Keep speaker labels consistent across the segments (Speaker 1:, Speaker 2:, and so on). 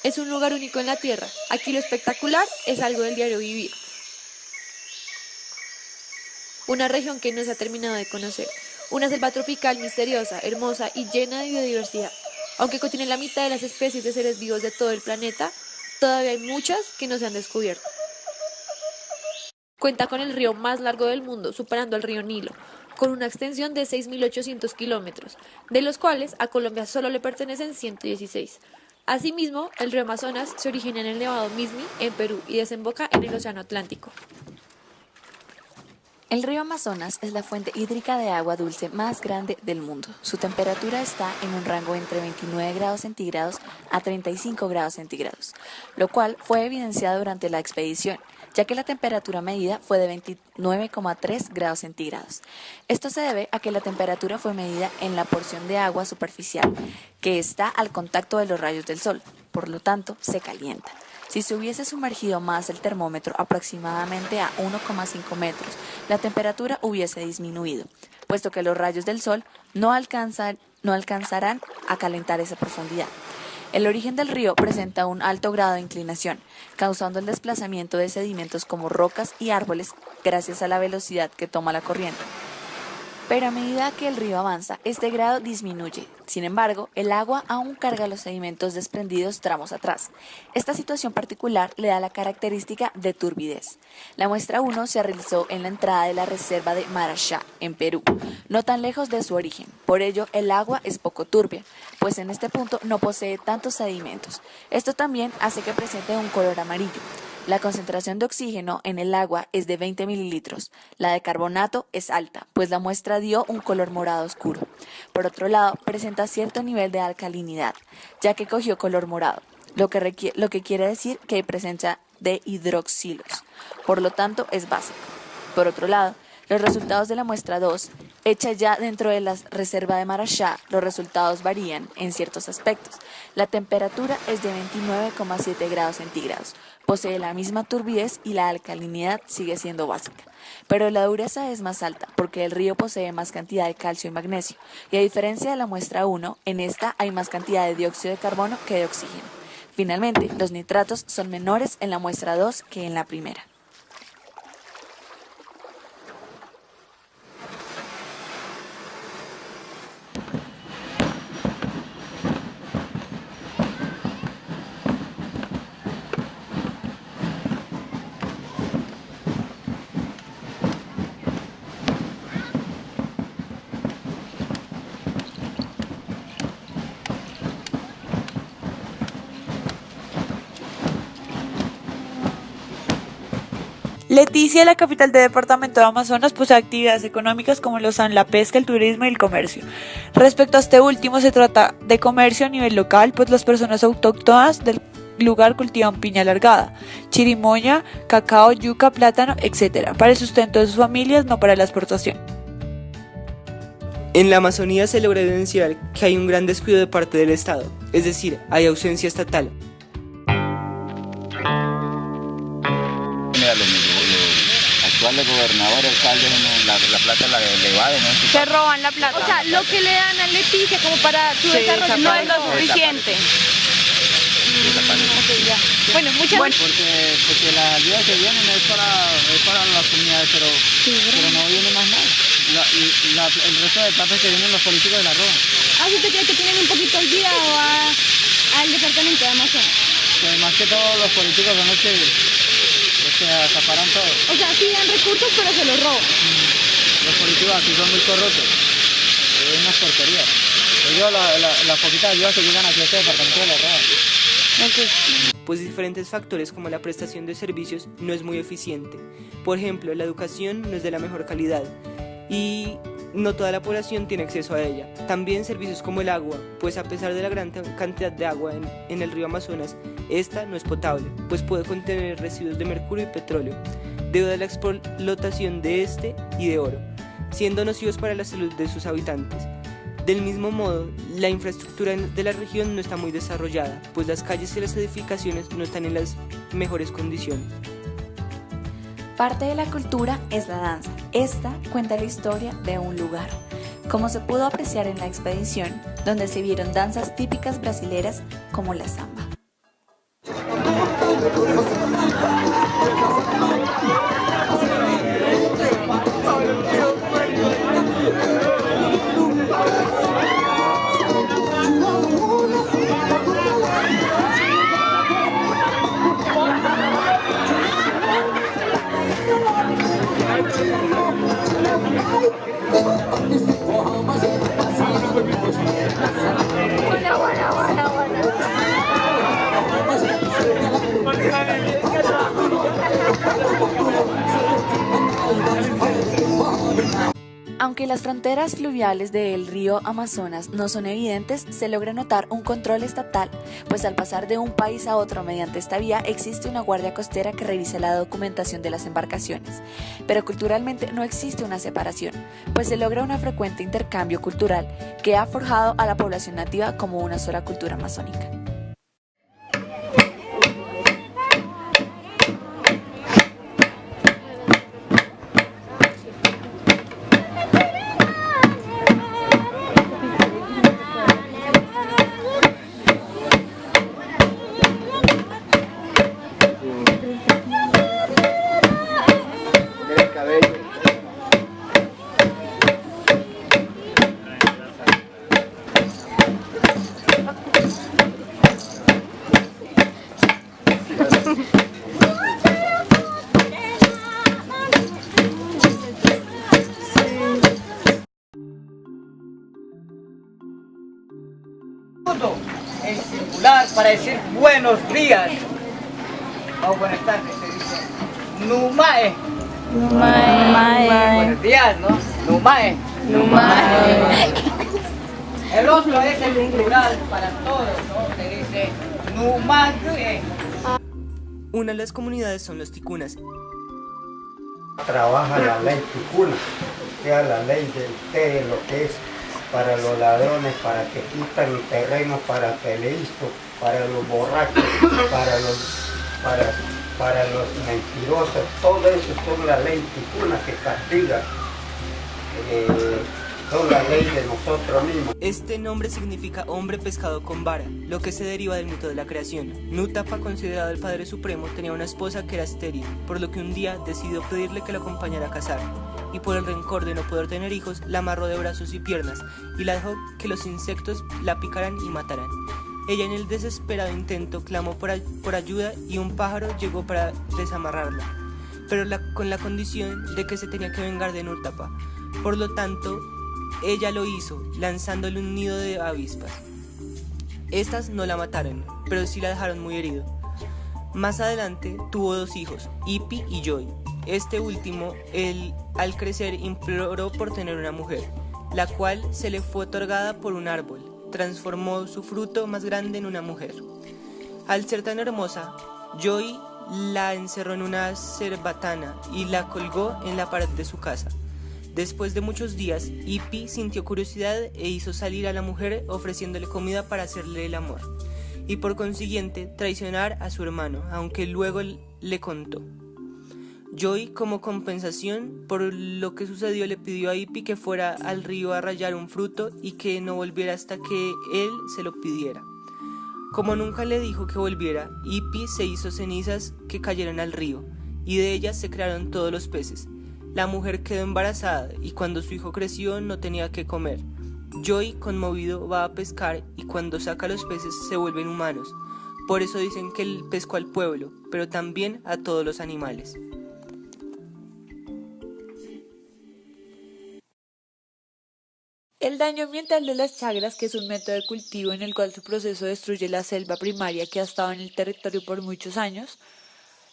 Speaker 1: Es un lugar único en la Tierra. Aquí lo espectacular es algo del diario vivir. Una región que no se ha terminado de conocer. Una selva tropical misteriosa, hermosa y llena de biodiversidad. Aunque contiene la mitad de las especies de seres vivos de todo el planeta, todavía hay muchas que no se han descubierto. Cuenta con el río más largo del mundo, superando al río Nilo, con una extensión de 6.800 kilómetros, de los cuales a Colombia solo le pertenecen 116. Asimismo, el río Amazonas se origina en el Nevado Mismi, en Perú, y desemboca en el Océano Atlántico.
Speaker 2: El río Amazonas es la fuente hídrica de agua dulce más grande del mundo. Su temperatura está en un rango entre 29 grados centígrados a 35 grados centígrados, lo cual fue evidenciado durante la expedición, ya que la temperatura medida fue de 29,3 grados centígrados. Esto se debe a que la temperatura fue medida en la porción de agua superficial, que está al contacto de los rayos del sol, por lo tanto se calienta. Si se hubiese sumergido más el termómetro aproximadamente a 1,5 metros, la temperatura hubiese disminuido, puesto que los rayos del sol no alcanzarán a calentar esa profundidad. El origen del río presenta un alto grado de inclinación, causando el desplazamiento de sedimentos como rocas y árboles gracias a la velocidad que toma la corriente. Pero a medida que el río avanza, este grado disminuye. Sin embargo, el agua aún carga los sedimentos desprendidos tramos atrás. Esta situación particular le da la característica de turbidez. La muestra 1 se realizó en la entrada de la reserva de Marachá, en Perú, no tan lejos de su origen. Por ello, el agua es poco turbia, pues en este punto no posee tantos sedimentos. Esto también hace que presente un color amarillo. La concentración de oxígeno en el agua es de 20 mililitros. La de carbonato es alta, pues la muestra dio un color morado oscuro. Por otro lado, presenta cierto nivel de alcalinidad, ya que cogió color morado, lo que quiere decir que hay presencia de hidroxilos. Por lo tanto, es básico. Por otro lado, los resultados de la muestra 2, hecha ya dentro de la reserva de Marachá, los resultados varían en ciertos aspectos. La temperatura es de 29,7 grados centígrados, posee la misma turbidez y la alcalinidad sigue siendo básica. Pero la dureza es más alta porque el río posee más cantidad de calcio y magnesio, y a diferencia de la muestra 1, en esta hay más cantidad de dióxido de carbono que de oxígeno. Finalmente, los nitratos son menores en la muestra 2 que en la primera.
Speaker 3: Leticia, la capital del departamento de Amazonas, posee actividades económicas como lo son la pesca, el turismo y el comercio. Respecto a este último, se trata de comercio a nivel local, pues las personas autóctonas del lugar cultivan piña alargada, chirimoya, cacao, yuca, plátano, etc., para el sustento de sus familias, no para la exportación.
Speaker 4: En la Amazonía se logra evidenciar que hay un gran descuido de parte del Estado, es decir, hay ausencia estatal.
Speaker 5: Mira, los actuales gobernadores, alcaldes, la plata le evaden, ¿no?
Speaker 6: Se roban la plata.
Speaker 7: O sea, lo que le dan a Leticia como para su desarrollo
Speaker 6: no es lo suficiente.
Speaker 7: Okay, ya. Bueno, muchas gracias.
Speaker 5: Porque la ayuda que vienen es para las comunidades, pero no viene más nada. El resto de etapas que vienen los políticos de la roban.
Speaker 7: ¿Usted cree que tienen un poquito olvidado al departamento de Amazonas?
Speaker 5: Pues más que todo los políticos son los que acaparan todo.
Speaker 7: O sea, sí dan recursos, pero se los roban.
Speaker 5: Los políticos aquí son muy corruptos. Es unas porquerías. Ellos las poquitas ayudas que llegan aquí a este departamento de la roban.
Speaker 4: Pues diferentes factores como la prestación de servicios no es muy eficiente. Por ejemplo, la educación no es de la mejor calidad y no toda la población tiene acceso a ella. También servicios como el agua, pues a pesar de la gran cantidad de agua en el río Amazonas, esta no es potable, pues puede contener residuos de mercurio y petróleo, debido a la explotación de este y de oro, siendo nocivos para la salud de sus habitantes. Del mismo modo, la infraestructura de la región no está muy desarrollada, pues las calles y las edificaciones no están en las mejores condiciones.
Speaker 2: Parte de la cultura es la danza. Esta cuenta la historia de un lugar. Como se pudo apreciar en la expedición, donde se vieron danzas típicas brasileras como la samba. Aunque las fronteras fluviales del río Amazonas no son evidentes, se logra notar un control estatal, pues al pasar de un país a otro mediante esta vía existe una guardia costera que revisa la documentación de las embarcaciones. Pero culturalmente no existe una separación, pues se logra un frecuente intercambio cultural que ha forjado a la población nativa como una sola cultura amazónica.
Speaker 5: En singular para decir buenos días o buenas tardes se dice Numae. Buenos días, ¿no? Numae. El otro es el singular para todos, ¿no? Se dice Numae.
Speaker 4: Una de las comunidades son los ticunas.
Speaker 8: Trabaja la ley ticuna, sea la ley del té, lo que es para los ladrones, para que quitan el terreno, para peleistas, para los borrachos, para los mentirosos, todo eso son la ley ticuna que castiga, son la ley de nosotros mismos.
Speaker 4: Este nombre significa hombre pescado con vara, lo que se deriva del mito de la creación. Nutapa, considerado el padre supremo, tenía una esposa que era estéril, por lo que un día decidió pedirle que lo acompañara a cazar, y por el rencor de no poder tener hijos, la amarró de brazos y piernas, y la dejó que los insectos la picaran y mataran. Ella, en el desesperado intento, clamó por ayuda y un pájaro llegó para desamarrarla, pero con la condición de que se tenía que vengar de Nutapa. Por lo tanto, ella lo hizo, lanzándole un nido de avispas. Estas no la mataron, pero sí la dejaron muy herido. Más adelante tuvo 2 hijos, Ipi y Joy. Este último, al crecer, imploró por tener una mujer, la cual se le fue otorgada por un árbol. Transformó su fruto más grande en una mujer. Al ser tan hermosa, Joy la encerró en una cerbatana y la colgó en la pared de su casa. Después de muchos días, Ipi sintió curiosidad e hizo salir a la mujer ofreciéndole comida para hacerle el amor, y por consiguiente traicionar a su hermano, aunque luego le contó. Joy, como compensación por lo que sucedió, le pidió a Ipi que fuera al río a rallar un fruto y que no volviera hasta que él se lo pidiera. Como nunca le dijo que volviera, Ipi se hizo cenizas que cayeron al río, y de ellas se crearon todos los peces. La mujer quedó embarazada y cuando su hijo creció no tenía que comer. Joy, conmovido, va a pescar y cuando saca los peces se vuelven humanos. Por eso dicen que él pescó al pueblo, pero también a todos los animales.
Speaker 3: El daño ambiental de las chagras, que es un método de cultivo en el cual su proceso destruye la selva primaria que ha estado en el territorio por muchos años,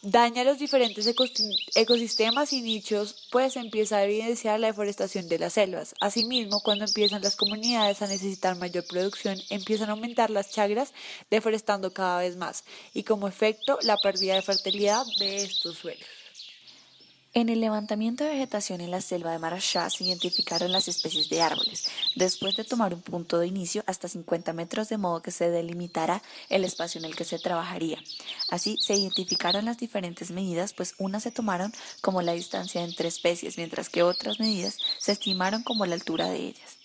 Speaker 3: daña los diferentes ecosistemas y nichos, pues empieza a evidenciar la deforestación de las selvas. Asimismo, cuando empiezan las comunidades a necesitar mayor producción, empiezan a aumentar las chagras, deforestando cada vez más, y como efecto, la pérdida de fertilidad de estos suelos.
Speaker 2: En el levantamiento de vegetación en la selva de Marashá se identificaron las especies de árboles, después de tomar un punto de inicio hasta 50 metros de modo que se delimitara el espacio en el que se trabajaría. Así se identificaron las diferentes medidas, pues unas se tomaron como la distancia entre especies, mientras que otras medidas se estimaron como la altura de ellas.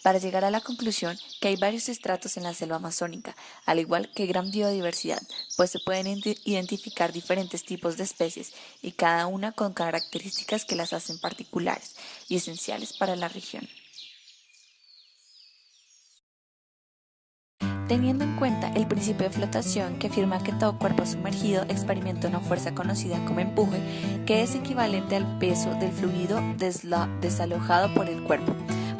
Speaker 2: para llegar a la conclusión que hay varios estratos en la selva amazónica, al igual que gran biodiversidad, pues se pueden identificar diferentes tipos de especies y cada una con características que las hacen particulares y esenciales para la región. Teniendo en cuenta el principio de flotación que afirma que todo cuerpo sumergido experimenta una fuerza conocida como empuje, que es equivalente al peso del fluido desalojado por el cuerpo.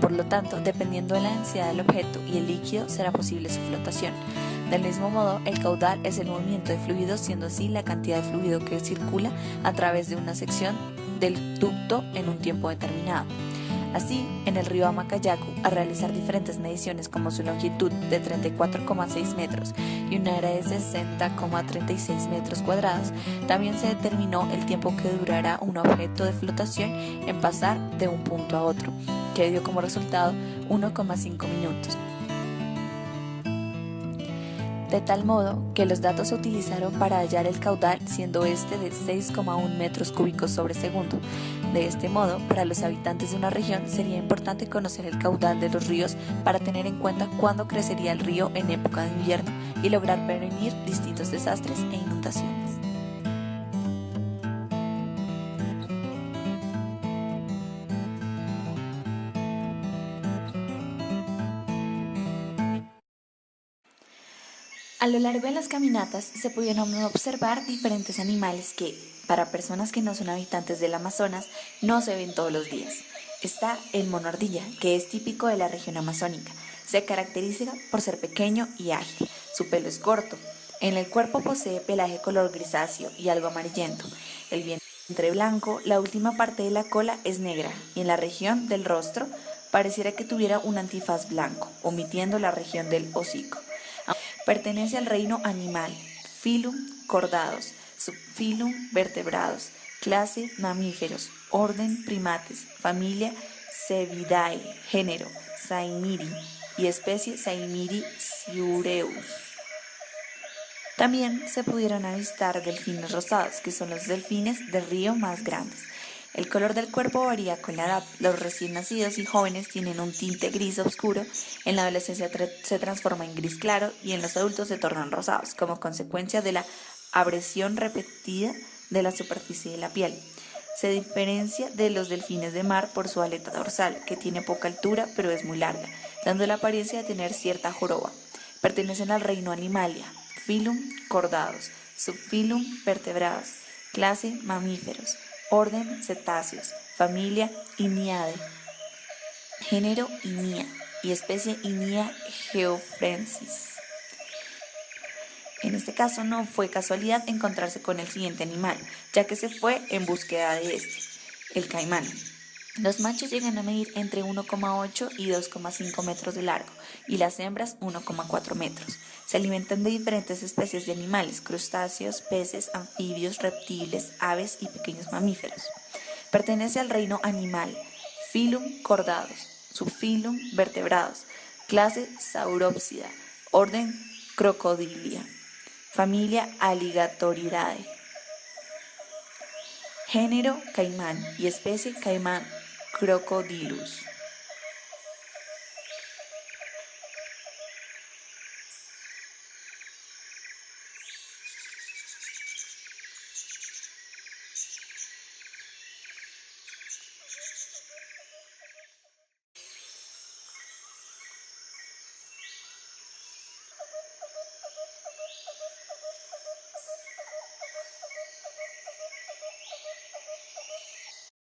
Speaker 2: Por lo tanto, dependiendo de la densidad del objeto y el líquido, será posible su flotación. Del mismo modo, el caudal es el movimiento de fluido, siendo así la cantidad de fluido que circula a través de una sección del ducto en un tiempo determinado. Así, en el río Amacayacu, al realizar diferentes mediciones como su longitud de 34,6 metros y un área de 60,36 metros cuadrados, también se determinó el tiempo que durará un objeto de flotación en pasar de un punto a otro, que dio como resultado 1,5 minutos. De tal modo que los datos se utilizaron para hallar el caudal, siendo este de 6,1 metros cúbicos sobre segundo. De este modo, para los habitantes de una región sería importante conocer el caudal de los ríos para tener en cuenta cuándo crecería el río en época de invierno y lograr prevenir distintos desastres e inundaciones. A lo largo de las caminatas se pudieron observar diferentes animales que, para personas que no son habitantes del Amazonas, no se ven todos los días. Está el mono ardilla, que es típico de la región amazónica. Se caracteriza por ser pequeño y ágil. Su pelo es corto. En el cuerpo posee pelaje color grisáceo y algo amarillento. El vientre blanco, la última parte de la cola es negra y en la región del rostro pareciera que tuviera un antifaz blanco, omitiendo la región del hocico. Pertenece al reino animal, filum Chordados, subfilum Vertebrados, clase Mamíferos, orden Primates, familia Cebidae, género Saimiri y especie Saimiri ciureus. También se pudieron avistar delfines rosados, que son los delfines del río más grandes. El color del cuerpo varía con la edad. Los recién nacidos y jóvenes tienen un tinte gris oscuro, en la adolescencia se transforma en gris claro y en los adultos se tornan rosados, como consecuencia de la abrasión repetida de la superficie de la piel. Se diferencia de los delfines de mar por su aleta dorsal, que tiene poca altura pero es muy larga, dando la apariencia de tener cierta joroba. Pertenecen al reino Animalia, filum Chordados, subfilum Vertebrados, clase Mamíferos, orden Cetáceos, familia Iniadae, género Inia y especie Inia geoffrensis. En este caso no fue casualidad encontrarse con el siguiente animal, ya que se fue en búsqueda de este, el caimán. Los machos llegan a medir entre 1,8 y 2,5 metros de largo y las hembras 1,4 metros. Se alimentan de diferentes especies de animales, crustáceos, peces, anfibios, reptiles, aves y pequeños mamíferos. Pertenece al reino animal, filum Chordados, subfilum Vertebrados, clase Sauropsida, orden Crocodilia, familia Alligatoridae, género Caimán y especie Caimán Crocodilus.